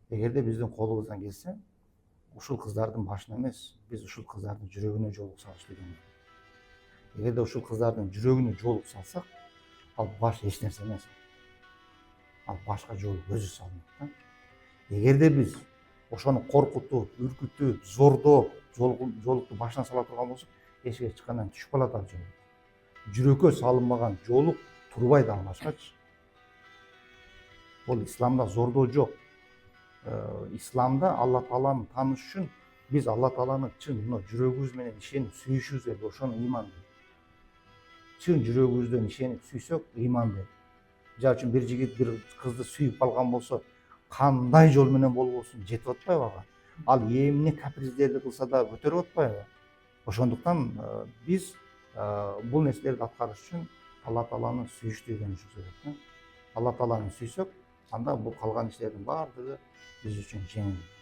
Эгерде биздин колубуздан келсе, ушул кыздардын башына эмес, биз ушул кыздардын жүрөгүнө жоолук салыш деген. Эгерде ушул кыздардын жүрөгүнө жоолук салсак, ал баш эч нерсе эмес. Ал башка жоолук өзү салынат да. Эгерде биз ошону коркутуп, үркүтүп, зордоп, жоолукту башына сала турган болсок, эшикке чыккандан түшүп калат ал жоолук. Жүрөккө салынбаган жоолук турбайт ал башкачы. Бул исламда зордоо жок. Исламда Алла Тааланы тааныш үчүн биз Алла Тааланы чын мына жүрөгүбүз менен ишенип сүйүшүбүз керек, ошону ыйман дейт. Чын жүрөгүбүздөн ишенип сүйсөк, ыйман дейт. Жаа үчүн бир жигит бир кызды сүйүп калган болсо, кандай жол менен болбосун жетип атпайбы ага? Ал эмне каприздерди кылса да көтөрүп атпайбы? Ошондуктан биз бул нерселерди аткарыш үчүн Алла Тааланы сүйүштү үйрөнүшүбүз керек. Алла Тааланы сүйсөк, анда бул калган иштердин баардыгы биз үчүн жеңил.